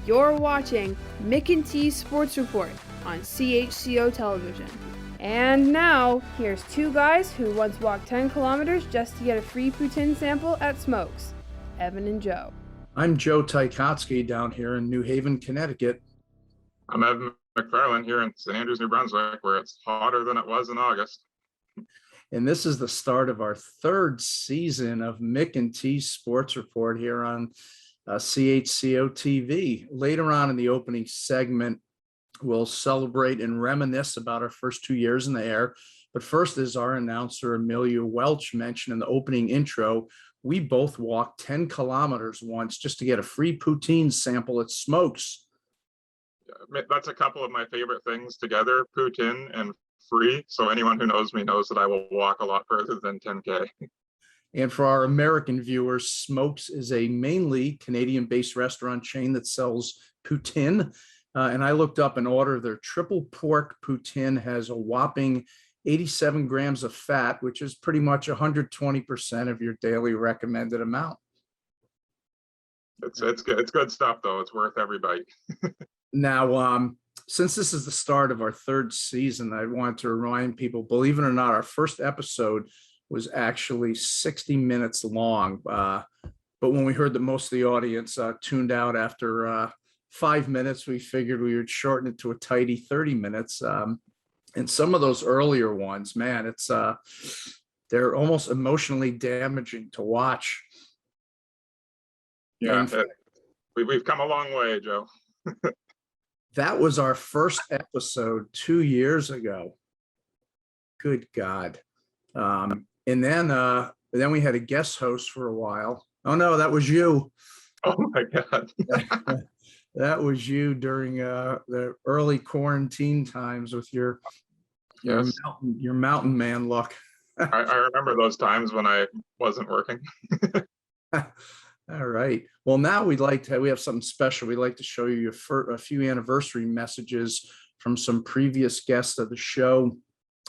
You're watching Mick and T's Sports Report on CHCO Television. And now, here's two guys who once walked 10 kilometers just to get a free poutine sample at Smokes, Evan and Joe. I'm Joe Ticotsky down here in New Haven, Connecticut. I'm Evan McFarlane here in St. Andrews, New Brunswick, where it's hotter than it was in August. And this is the start of our third season of Mick and T's Sports Report here on CHCO-TV. Later on in the opening segment, we'll celebrate and reminisce about our first 2 years in the air. But first, as our announcer, Amelia Welch, mentioned in the opening intro, we both walked 10 kilometers once just to get a free poutine sample at Smokes. That's a couple of my favorite things together, poutine and free. So anyone who knows me knows that I will walk a lot further than 10K. And for our American viewers, Smokes is a mainly Canadian-based restaurant chain that sells poutine. And I looked up an order. Their triple pork poutine has a whopping 87 grams of fat, which is pretty much 120% of your daily recommended amount. It's good. It's good stuff, though. It's worth every bite. Now, since this is the start of our third season, I want to remind people, believe it or not, our first episode was actually 60 minutes long. But when we heard that most of the audience tuned out after 5 minutes, we figured we would shorten it to a tidy 30 minutes. And some of those earlier ones, man, it's they're almost emotionally damaging to watch. Yeah, we've come a long way, Joe. That was our first episode 2 years ago. Good God. And then we had a guest host for a while. Oh no, that was you. Oh my God. That was you during the early quarantine times with your mountain man look. I remember those times when I wasn't working. All right. Well, now we have something special. We'd like to show you a few anniversary messages from some previous guests of the show.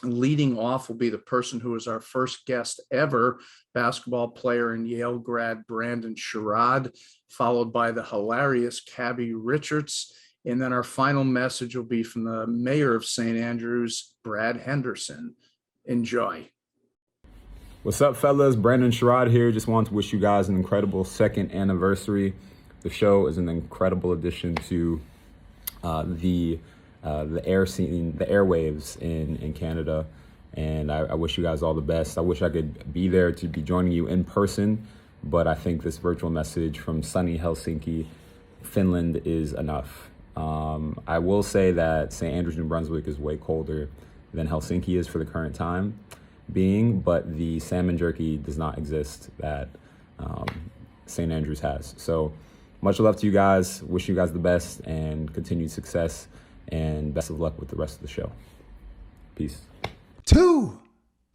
Leading off will be the person who was our first guest ever, basketball player and Yale grad Brandon Sherrod, followed by the hilarious Cabby Richards. And then our final message will be from the mayor of St. Andrews, Brad Henderson. Enjoy. What's up, fellas? Brandon Sherrod here. Just wanted to wish you guys an incredible second anniversary. The show is an incredible addition to the air scene, the airwaves in Canada, and I wish you guys all the best. I wish I could be there to be joining you in person, but I think this virtual message from sunny Helsinki, Finland is enough. I will say that St. Andrews, New Brunswick is way colder than Helsinki is for the current time being, but the salmon jerky does not exist that St. Andrews has. So much love to you guys. Wish you guys the best and continued success. And best of luck with the rest of the show. Peace. 2.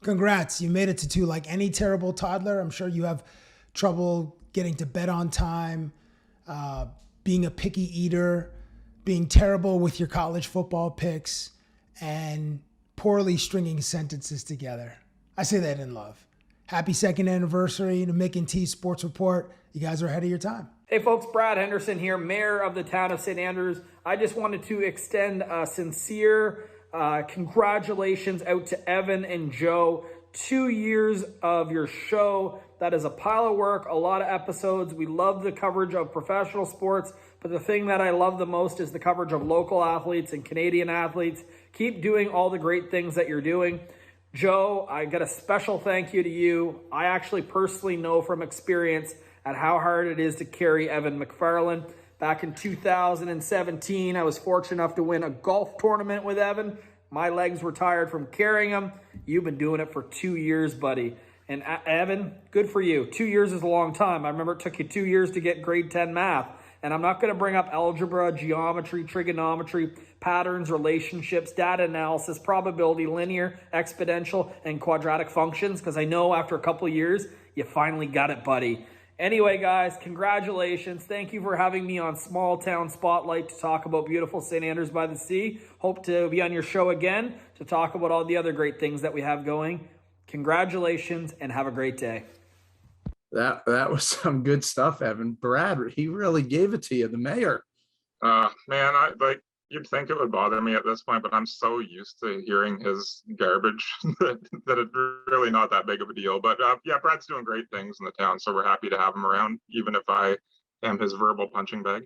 Congrats. You made it to 2. Like any terrible toddler, I'm sure you have trouble getting to bed on time, being a picky eater, being terrible with your college football picks, and poorly stringing sentences together. I say that in love. Happy second anniversary to Mick and T Sports Report. You guys are ahead of your time. Hey folks, Brad Henderson here, Mayor of the town of St. Andrews. I just wanted to extend a sincere congratulations out to Evan and Joe. 2 years of your show. That is a pile of work, a lot of episodes. We love the coverage of professional sports, but the thing that I love the most is the coverage of local athletes and Canadian athletes. Keep doing all the great things that you're doing. Joe, I got a special thank you to you. I actually personally know from experience at how hard it is to carry Evan McFarlane. Back in 2017, I was fortunate enough to win a golf tournament with Evan. My legs were tired from carrying him. You've been doing it for 2 years, buddy. And Evan, good for you. 2 years is a long time. I remember it took you 2 years to get grade 10 math. And I'm not going to bring up algebra, geometry, trigonometry, patterns, relationships, data analysis, probability, linear, exponential, and quadratic functions, because I know after a couple of years, you finally got it, buddy. Anyway, guys, congratulations. Thank you for having me on Small Town Spotlight to talk about beautiful St. Andrews by the Sea. Hope to be on your show again to talk about all the other great things that we have going. Congratulations and have a great day. That was some good stuff, Evan. Brad, he really gave it to you, the mayor. Man, you'd think it would bother me at this point, but I'm so used to hearing his garbage that it's really not that big of a deal. But yeah, Brad's doing great things in the town, so we're happy to have him around, even if I am his verbal punching bag.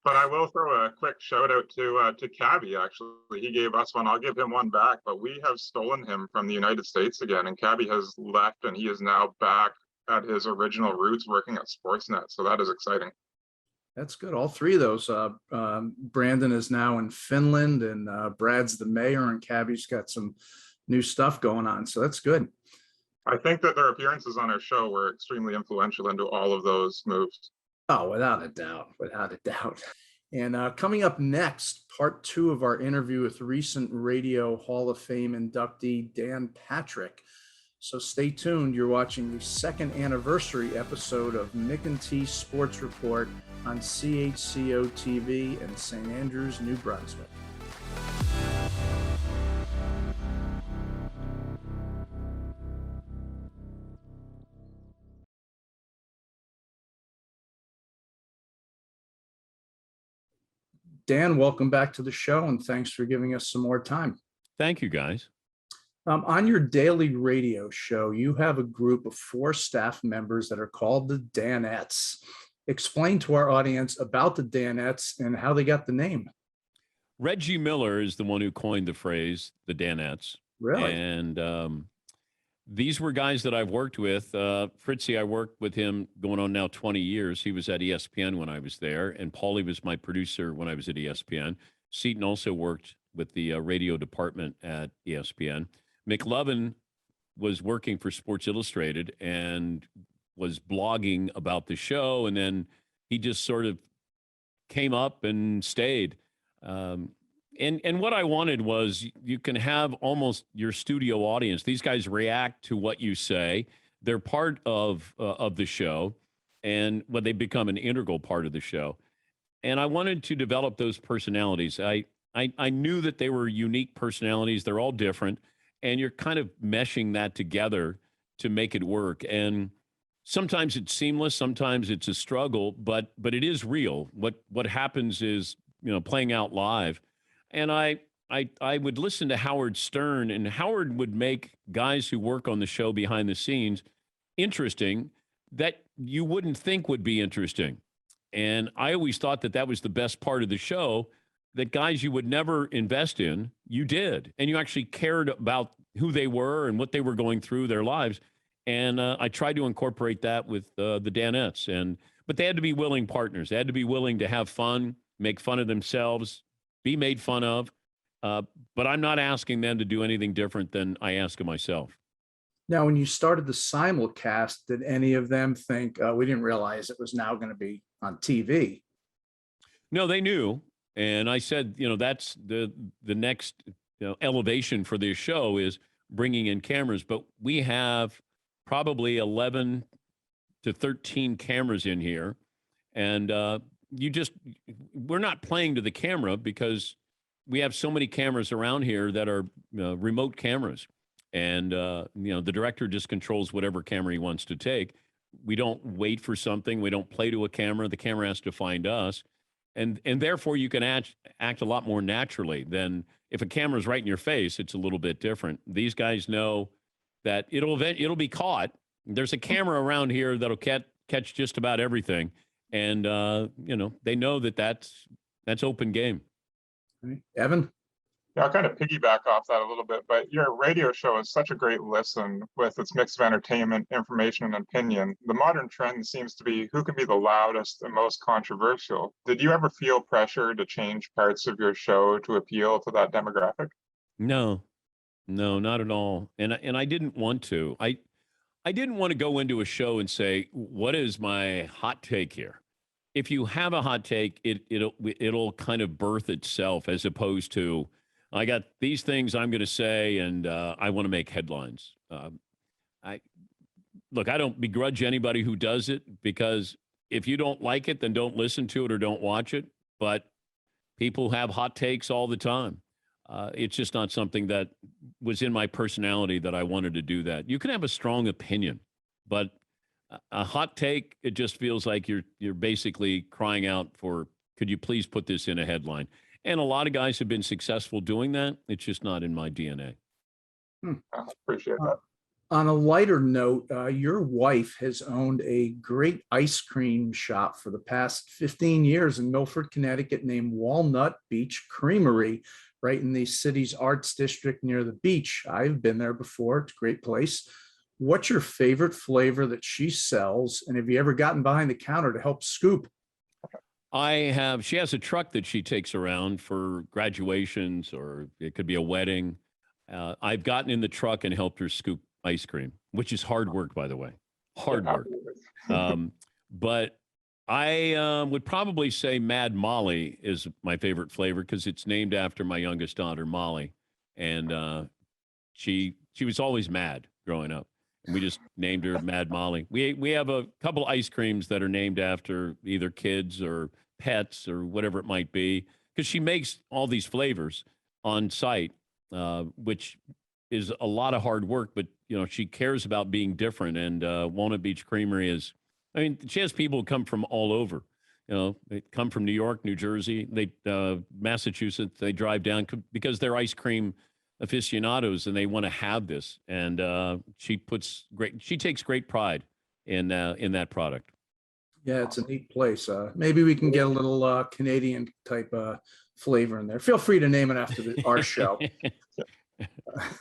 But I will throw a quick shout out to Cabby. Actually, he gave us one. I'll give him one back. But we have stolen him from the United States again, and Cabby has left, and he is now back at his original roots, working at Sportsnet. So that is exciting. That's good. All three of those. Brandon is now in Finland, and Brad's the mayor, and Cabby's got some new stuff going on. So that's good. I think that their appearances on our show were extremely influential into all of those moves. Oh, without a doubt, without a doubt. And coming up next, part 2 of our interview with recent Radio Hall of Fame inductee Dan Patrick. So stay tuned. You're watching the 2nd anniversary episode of Mick and T Sports Report on CHCO-TV in St. Andrews, New Brunswick. Dan, welcome back to the show, and thanks for giving us some more time. Thank you, guys. On your daily radio show, you have a group of 4 staff members that are called the Danettes. Explain to our audience about the Danettes and how they got the name. Reggie Miller is the one who coined the phrase, the Danettes. Really? And these were guys that I've worked with. Fritzy, I worked with him going on now 20 years. He was at ESPN when I was there, and Paulie was my producer when I was at ESPN. Seaton also worked with the radio department at ESPN. McLovin was working for Sports Illustrated and was blogging about the show, and then he just sort of came up and stayed. And what I wanted was you can have almost your studio audience. These guys react to what you say. They're part of the show, and they become an integral part of the show. And I wanted to develop those personalities. I knew that they were unique personalities. They're all different, and you're kind of meshing that together to make it work. And sometimes it's seamless, sometimes it's a struggle, but it is real. What happens is, playing out live. And I would listen to Howard Stern, and Howard would make guys who work on the show behind the scenes interesting that you wouldn't think would be interesting. And I always thought that was the best part of the show, that guys you would never invest in, you did. And you actually cared about who they were and what they were going through their lives. And I tried to incorporate that with the Danettes. But they had to be willing partners. They had to be willing to have fun, make fun of themselves, be made fun of. But I'm not asking them to do anything different than I ask of myself. Now, when you started the simulcast, did any of them think, we didn't realize it was now going to be on TV? No, they knew. And I said, that's the next elevation for this show is bringing in cameras. But we have probably 11 to 13 cameras in here. And we're not playing to the camera because we have so many cameras around here that are remote cameras. And, the director just controls whatever camera he wants to take. We don't wait for something. We don't play to a camera. The camera has to find us. And therefore, you can act a lot more naturally than if a camera's right in your face. It's a little bit different. These guys know that it'll be caught. There's a camera around here that'll catch just about everything. And, they know that's open game. Evan? Yeah, I'll kind of piggyback off that a little bit, but your radio show is such a great listen with its mix of entertainment, information, and opinion. The modern trend seems to be who can be the loudest and most controversial. Did you ever feel pressure to change parts of your show to appeal to that demographic? No, not at all. And I didn't want to. I didn't want to go into a show and say, what is my hot take here? If you have a hot take, it'll kind of birth itself, as opposed to, I got these things I'm going to say, and I want to make headlines. I don't begrudge anybody who does it, because if you don't like it, then don't listen to it or don't watch it. But people have hot takes all the time. It's just not something that was in my personality that I wanted to do that. You can have a strong opinion, but a hot take, it just feels like you're basically crying out for could you please put this in a headline? And a lot of guys have been successful doing that. It's just not in my DNA. I appreciate that. On a lighter note, your wife has owned a great ice cream shop for the past 15 years in Milford, Connecticut, named Walnut Beach Creamery, right in the city's arts district near the beach. I've been there before. It's a great place. What's your favorite flavor that she sells? And have you ever gotten behind the counter to help scoop? She has a truck that she takes around for graduations, or it could be a wedding. I've gotten in the truck and helped her scoop ice cream, which is hard work, by the way. Hard work. But I would probably say Mad Molly is my favorite flavor because it's named after my youngest daughter, Molly. And she was always mad growing up. And we just named her Mad Molly. We have a couple ice creams that are named after either kids or pets or whatever it might be, because she makes all these flavors on site, which is a lot of hard work, but she cares about being different. And Walnut Beach Creamery she has people who come from all over. They come from New York, New Jersey, Massachusetts. They drive down because they're ice cream aficionados and they want to have this. And she takes great pride in that product. Yeah, it's a neat place. Maybe we can get a little Canadian type flavor in there. Feel free to name it after our show.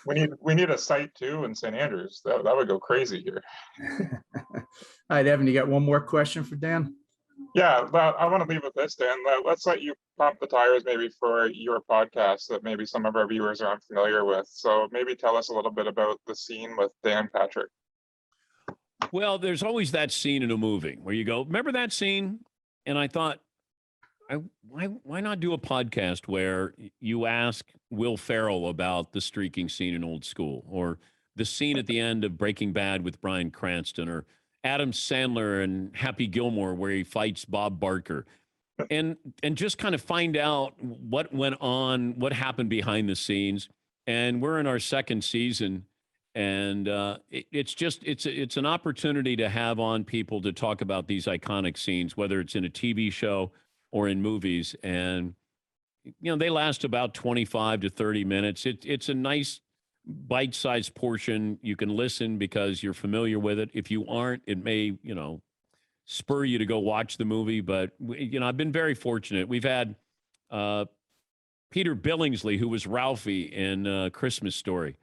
We need a site too in St. Andrews. That would go crazy here. All right, Evan, you got one more question for Dan? Yeah, I want to leave with this, Dan. Let's let you pump the tires maybe for your podcast that maybe some of our viewers are unfamiliar with. So maybe tell us a little bit about the scene with Dan Patrick. Well, there's always that scene in a movie where you go, remember that scene? And I thought, why not do a podcast where you ask Will Ferrell about the streaking scene in Old School, or the scene at the end of Breaking Bad with Bryan Cranston, or Adam Sandler and Happy Gilmore where he fights Bob Barker, and just kind of find out what went on, what happened behind the scenes. And we're in our second season, and it's an opportunity to have on people to talk about these iconic scenes, whether it's in a TV show or in movies. And they last about 25 to 30 minutes. It's a nice bite-sized portion. You can listen because you're familiar with it. If you aren't, it may, spur you to go watch the movie. But, I've been very fortunate. We've had Peter Billingsley, who was Ralphie in Christmas Story,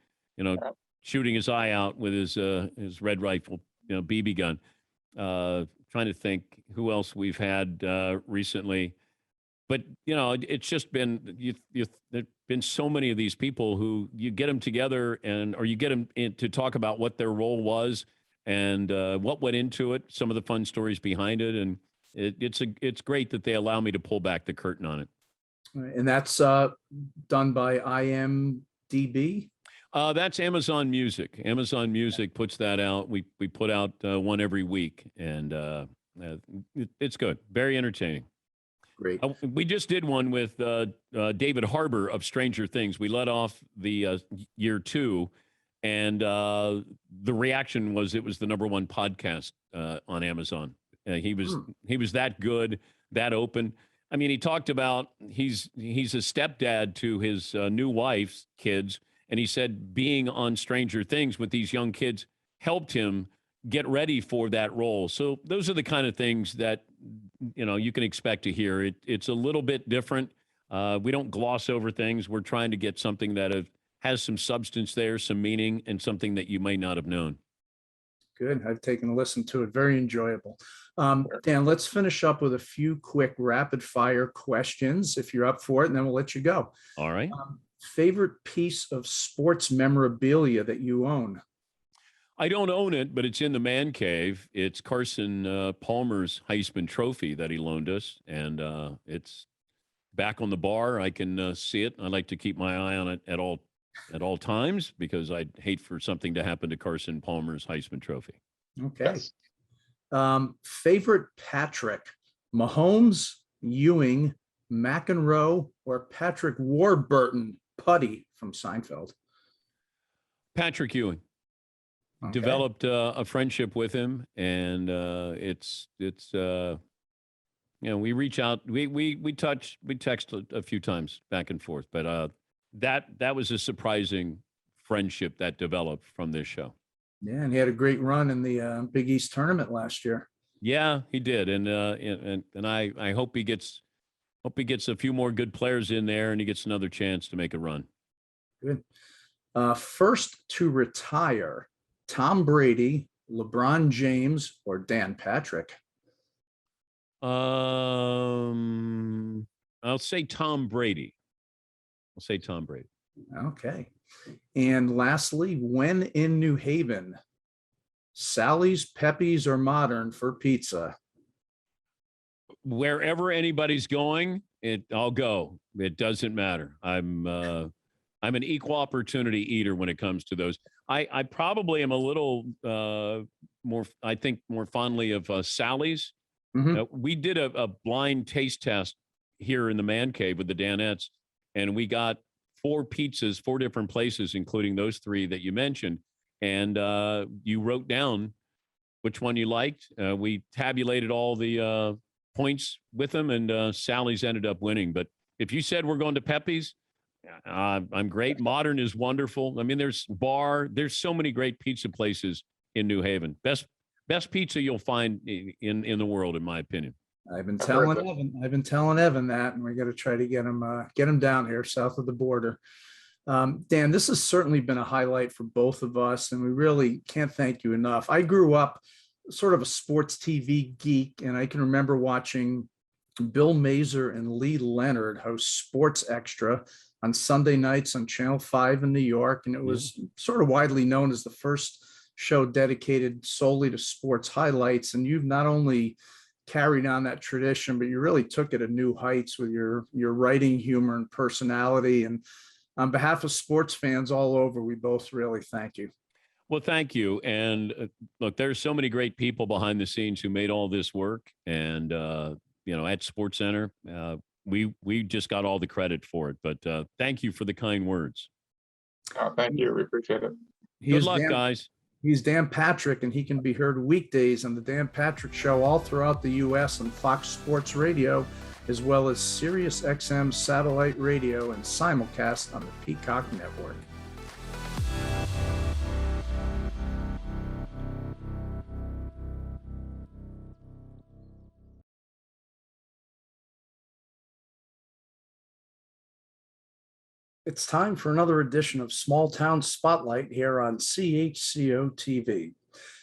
shooting his eye out with his red rifle, BB gun. Trying to think who else we've had recently. But, it's just been, there've been so many of these people who you get them together or you get them to talk about what their role was and what went into it, some of the fun stories behind it. And it's great that they allow me to pull back the curtain on it. And that's done by IMDb? That's Amazon Music. Amazon Music puts that out. We put out one every week, and it's good. Very entertaining. Great. We just did one with David Harbour of Stranger Things. We let off the year 2, and the reaction was it was the #1 podcast on Amazon. He was that good, that open. I mean, he talked about he's a stepdad to his new wife's kids, and he said being on Stranger Things with these young kids helped him get ready for that role. So those are the kind of things that you can expect to hear. It's a little bit different. We don't gloss over things. We're trying to get something that has some substance there, some meaning, and something that you may not have known. Good. I've taken a listen to it. Very enjoyable. Dan, let's finish up with a few quick rapid fire questions if you're up for it, and then we'll let you go. All right. Favorite piece of sports memorabilia that you own? I don't own it, but it's in the man cave. It's Carson Palmer's Heisman Trophy that he loaned us, and it's back on the bar. I can see it. I like to keep my eye on it at all times because I'd hate for something to happen to Carson Palmer's Heisman Trophy. Okay. Yes. Favorite Patrick: Mahomes, Ewing, McEnroe, or Patrick Warburton, Putty from Seinfeld? Patrick Ewing. Okay. Developed a friendship with him, and it's we reach out, we text a few times back and forth, but that was a surprising friendship that developed from this show. Yeah, and he had a great run in the Big East tournament last year. Yeah, he did, and I hope he gets a few more good players in there, and he gets another chance to make a run. Good. First to retire, Tom Brady, LeBron James, or Dan Patrick? I'll say Tom Brady. Okay. And lastly, when in New Haven, Sally's, Pepe's, or Modern for pizza? Wherever anybody's going, I'll go. It doesn't matter. I'm an equal opportunity eater when it comes to those. I probably am a little more fondly of Sally's. Mm-hmm. We did a blind taste test here in the man cave with the Danettes, and we got 4 pizzas, 4 different places, including those 3 that you mentioned. And you wrote down which one you liked. We tabulated all the points with them, and Sally's ended up winning. But if you said we're going to Pepe's, I'm great. Modern is wonderful. I mean, there's so many great pizza places in New Haven. Best pizza you'll find in the world, in my opinion. I've been telling Evan that, and we got to try to get him down here south of the border. Dan, this has certainly been a highlight for both of us, and we really can't thank you enough. I grew up sort of a sports TV geek, and I can remember watching Bill Mazer and Lee Leonard host Sports Extra on Sunday nights on Channel 5 in New York, and it was sort of widely known as the first show dedicated solely to sports highlights. And you've not only carried on that tradition, but you really took it to new heights with your writing, humor, and personality. And on behalf of sports fans all over, we both really thank you. Well, thank you. And look, there's so many great people behind the scenes who made all this work. And, at Sports Center, we just got all the credit for it. But thank you for the kind words. Oh, thank you. We appreciate it. Good luck, guys. He's Dan Patrick, and he can be heard weekdays on the Dan Patrick Show all throughout the U.S. on Fox Sports Radio, as well as Sirius XM satellite radio and simulcast on the Peacock Network. It's time for another edition of Small Town Spotlight here on CHCO-TV.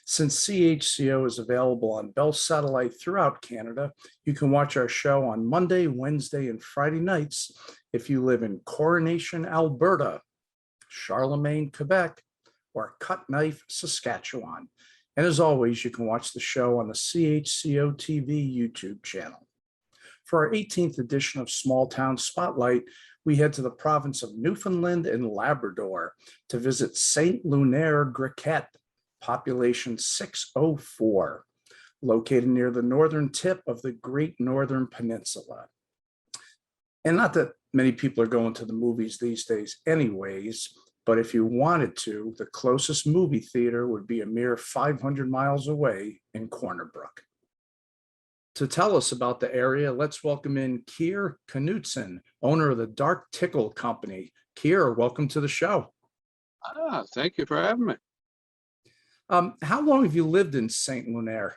Since CHCO is available on Bell Satellite throughout Canada, you can watch our show on Monday, Wednesday, and Friday nights if you live in Coronation, Alberta, Charlemagne, Quebec, or Cutknife, Saskatchewan. And as always, you can watch the show on the CHCO-TV YouTube channel. For our 18th edition of Small Town Spotlight, we head to the province of Newfoundland and Labrador to visit St. Lunaire-Griquet, population 604, located near the northern tip of the Great Northern Peninsula. And not that many people are going to the movies these days anyways, but if you wanted to, the closest movie theater would be a mere 500 miles away in Corner Brook. To tell us about the area, let's welcome in Kier Knudsen, owner of the Dark Tickle Company. Kier, welcome to the show. Thank you for having me. How long have you lived in St. Lunaire?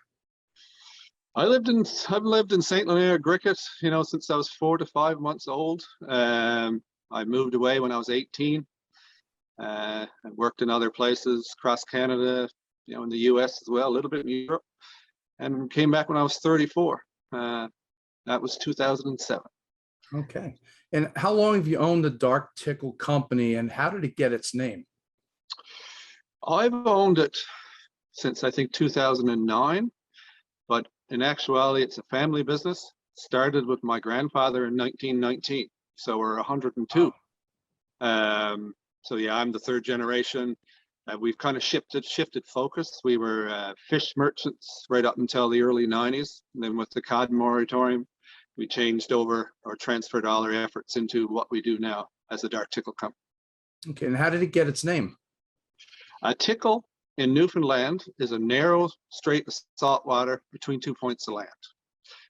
I've lived in St. Lunaire-Griquet, since I was 4 to 5 months old. I moved away when I was 18. I worked in other places across Canada, in the US as well, a little bit in Europe, and came back when I was 34. That was 2007. Okay. And how long have you owned the Dark Tickle Company, and how did it get its name? I've owned it since I think 2009, but in actuality, it's a family business. Started with my grandfather in 1919, so we're 102. So yeah, I'm the third generation. We've kind of shifted focus. We were fish merchants right up until the early 90s. And then with the cod moratorium, we changed over or transferred all our efforts into what we do now as a Dark Tickle Company. Okay, and how did it get its name? A tickle in Newfoundland is a narrow strait of salt water between 2 points of land.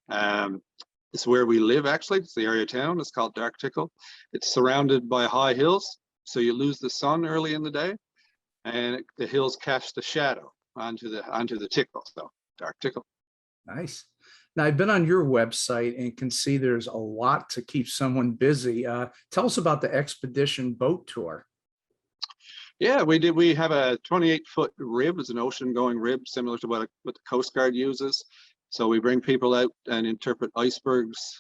It's where we live, actually. It's the area of town. It's called Dark Tickle. It's surrounded by high hills, so you lose the sun early in the day, and the hills cast the shadow onto the tickle. So Dark Tickle. Nice. Now, I've been on your website and can see there's a lot to keep someone busy. Tell us about the expedition boat tour. Yeah, we did. We have a 28-foot rib. It's an ocean-going rib, similar to what the Coast Guard uses. So we bring people out and interpret icebergs,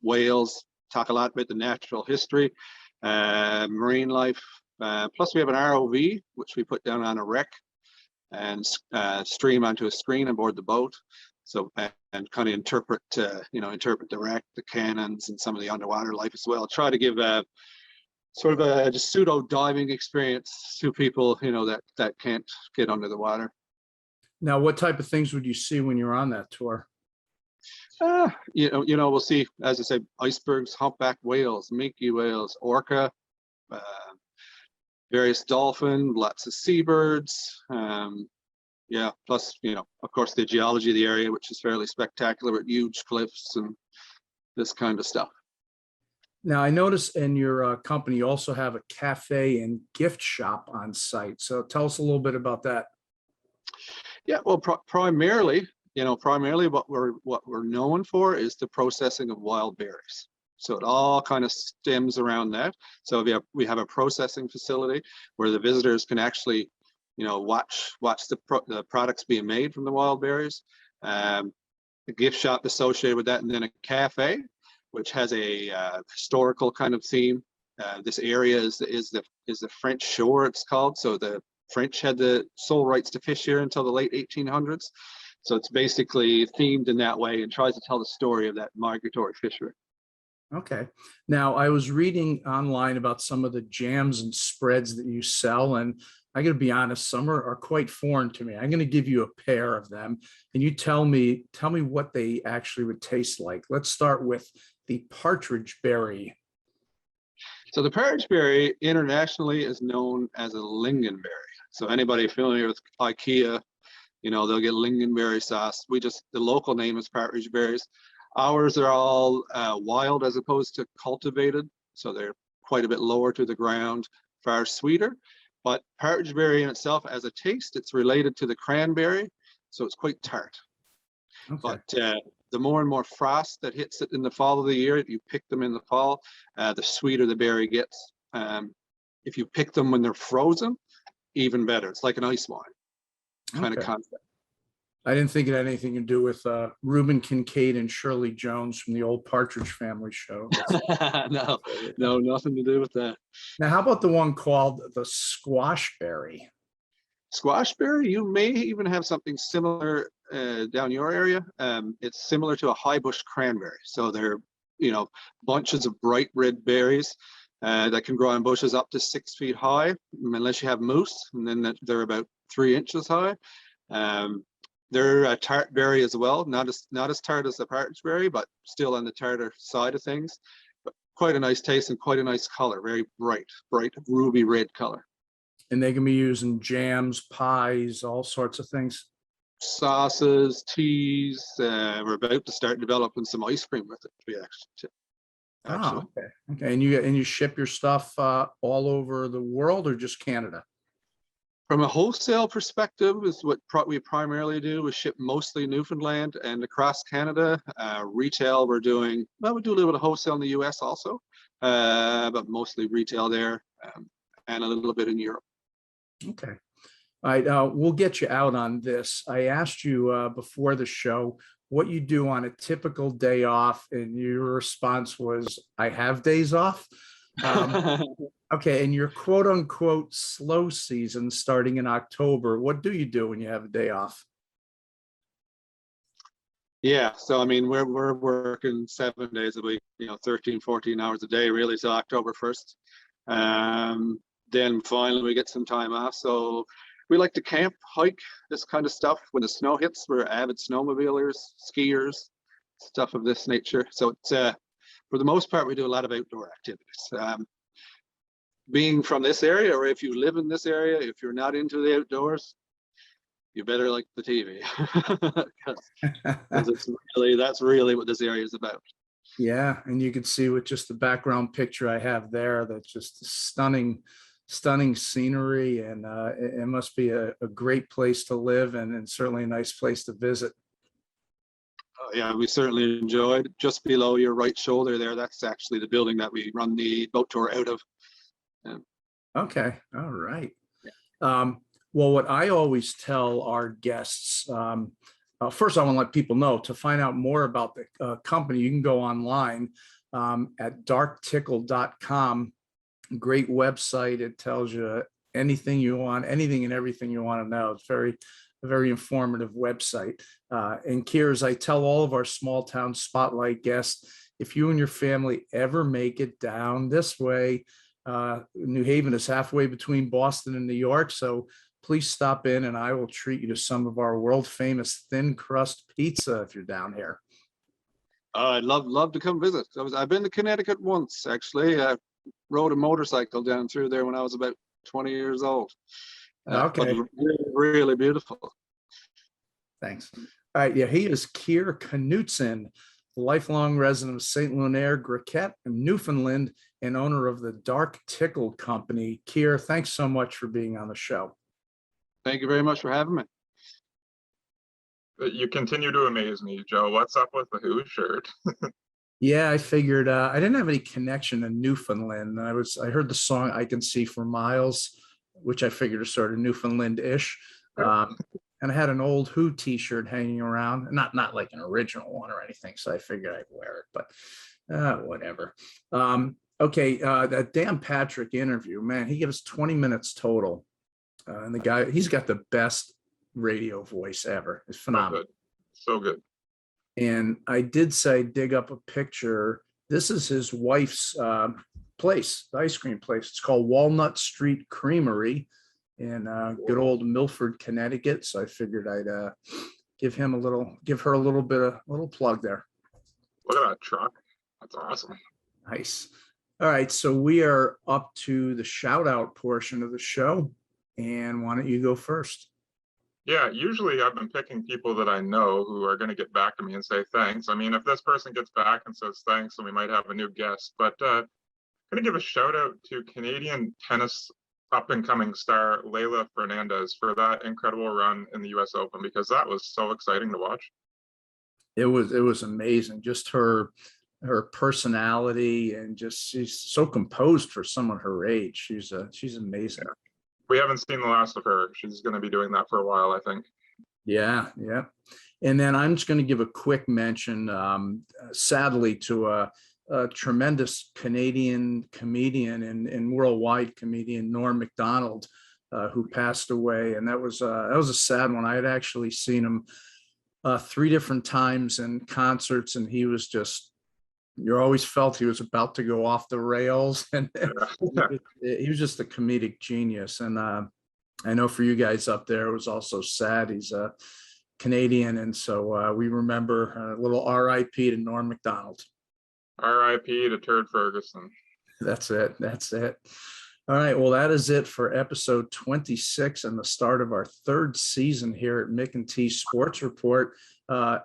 whales, talk a lot about the natural history, marine life. Plus, we have an ROV, which we put down on a wreck and stream onto a screen aboard the boat. So and kind of interpret the wreck, the cannons, and some of the underwater life as well. Try to give sort of a just pseudo diving experience to people, that can't get under the water. Now, what type of things would you see when you're on that tour? We'll see, as I say, icebergs, humpback whales, minke whales, orca, various dolphin, lots of seabirds. Plus, of course, the geology of the area, which is fairly spectacular with huge cliffs and this kind of stuff. Now, I noticed in your company, you also have a cafe and gift shop on site. So tell us a little bit about that. Yeah, well, primarily what we're known for is the processing of wild berries. So it all kind of stems around that. So we have a processing facility where the visitors can actually, watch the products being made from the wild berries. A gift shop associated with that, and then a cafe, which has a historical kind of theme. This area is the French shore, it's called. So the French had the sole rights to fish here until the late 1800s. So it's basically themed in that way and tries to tell the story of that migratory fishery. Okay. Now, I was reading online about some of the jams and spreads that you sell, and I got to be honest, some are quite foreign to me. I'm going to give you a pair of them, and you tell me what they actually would taste like. Let's start with the partridge berry. So the partridge berry internationally is known as a lingonberry. So anybody familiar with IKEA, they'll get lingonberry sauce. The local name is partridge berries. Ours are all wild as opposed to cultivated. So they're quite a bit lower to the ground, far sweeter. But partridge berry in itself, as a taste, it's related to the cranberry. So it's quite tart. Okay. But the more and more frost that hits it in the fall of the year, if you pick them in the fall, the sweeter the berry gets. If you pick them when they're frozen, even better. It's like an ice wine kind of concept. I didn't think it had anything to do with Reuben Kincaid and Shirley Jones from the old Partridge Family show. No, nothing to do with that. Now, how about the one called the squashberry? Squashberry, you may even have something similar down your area. It's similar to a high bush cranberry. So they're, bunches of bright red berries that can grow on bushes up to 6 feet high, unless you have moose, and then they're about 3 inches high. They're a tart berry as well, not as tart as the partridge berry, but still on the tartar side of things. But quite a nice taste and quite a nice color, very bright ruby red color. And they can be used in jams, pies, all sorts of things. Sauces, teas. We're about to start developing some ice cream with it. Oh, okay. And you ship your stuff all over the world or just Canada? From a wholesale perspective, is what we primarily do. We ship mostly Newfoundland and across Canada. Retail, we do a little bit of wholesale in the US also, but mostly retail there, and a little bit in Europe. Okay. All right. We'll get you out on this. I asked you before the show what you do on a typical day off, and your response was, I have days off. Okay, and your quote unquote slow season starting in October, what do you do when you have a day off? Yeah, so I mean, we're working 7 days a week, 13, 14 hours a day, really, till October 1st. Then finally we get some time off. So we like to camp, hike, this kind of stuff. When the snow hits, we're avid snowmobilers, skiers, stuff of this nature. So it's, for the most part, we do a lot of outdoor activities. Being from this area, or if you live in this area, if you're not into the outdoors, you better like the TV. 'Cause that's really what this area is about. Yeah, and you can see with just the background picture I have there, that's just stunning, stunning scenery, and it must be a great place to live, and certainly a nice place to visit. Yeah, we certainly enjoyed. Just below your right shoulder there, that's actually the building that we run the boat tour out of. Okay, all right. Well, what I always tell our guests, first I want to let people know, to find out more about the company, you can go online at darktickle.com. Great website. It tells you anything you want, anything and everything you want to know. It's a very informative website. And Kier, as I tell all of our small town spotlight guests, if you and your family ever make it down this way, New Haven is halfway between Boston and New York, so please stop in and I will treat you to some of our world famous thin crust pizza if you're down here. I'd love to come visit. I've been to Connecticut once, actually. I rode a motorcycle down through there when I was about 20 years old. Okay. But really, really beautiful. Thanks. All right. Yeah, he is Kier Knudsen, lifelong resident of St. Lunaire-Griquet in Newfoundland and owner of the Dark Tickle Company. Kier, thanks so much for being on the show. Thank you very much for having me. You continue to amaze me, Joe. What's up with the Who shirt? Yeah, I figured I didn't have any connection to Newfoundland. I heard the song "I Can See for Miles," which I figured is sort of Newfoundland-ish. And I had an old Who T-shirt hanging around, not like an original one or anything, so I figured I'd wear it. But whatever. Okay, that Dan Patrick interview, man, he gives 20 minutes total, and the guy, he's got the best radio voice ever. It's phenomenal. So good. And I did say dig up a picture. This is his wife's place, the ice cream place. It's called Walnut Street Creamery in good old Milford, Connecticut. So I figured I'd give her a little plug there. Look at that truck. That's awesome. Nice. All right, so we are up to the shout out portion of the show, and why don't you go first? Yeah, usually I've been picking people that I know who are going to get back to me and say thanks. I mean, if this person gets back and says thanks, then we might have a new guest. But I'm going to give a shout out to Canadian tennis up-and-coming star Leylah Fernandez for that incredible run in the U.S. Open, because that was so exciting to watch. It was amazing. Just her personality, and just she's so composed for someone her age. She's amazing. Yeah. We haven't seen the last of her. She's going to be doing that for a while, I think. Yeah. And then I'm just going to give a quick mention, sadly, to a tremendous Canadian comedian and worldwide comedian, Norm Macdonald, who passed away. And that was a sad one. I had actually seen him 3 different times in concerts, and he was just, you always felt he was about to go off the rails, and he was just a comedic genius. And I know for you guys up there, it was also sad. He's a Canadian, and so we remember a little R.I.P. to Norm Macdonald. R.I.P. to Turd Ferguson. That's it. All right, well, that is it for episode 26 and the start of our 3rd season here at Mick and T Sports Report.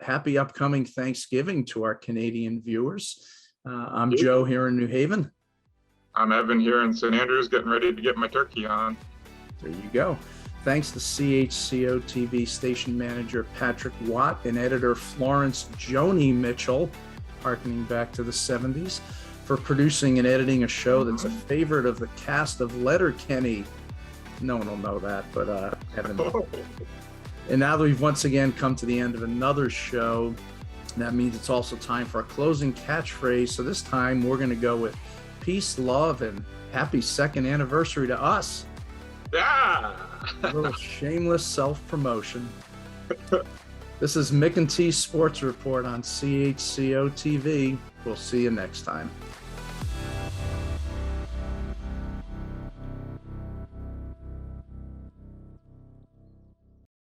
Happy upcoming Thanksgiving to our Canadian viewers. I'm Joe here in New Haven. I'm Evan here in St. Andrews, getting ready to get my turkey on. There you go. Thanks to CHCO-TV station manager Patrick Watt and editor Florence Joni Mitchell, harkening back to the 70s, for producing and editing a show that's a favorite of the cast of Letterkenny. No one will know that, but Evan. And now that we've once again come to the end of another show, that means it's also time for our closing catchphrase. So this time we're going to go with peace, love, and happy 2nd anniversary to us. Yeah! A little shameless self-promotion. This is Mick and T Sports Report on CHCO-TV. We'll see you next time.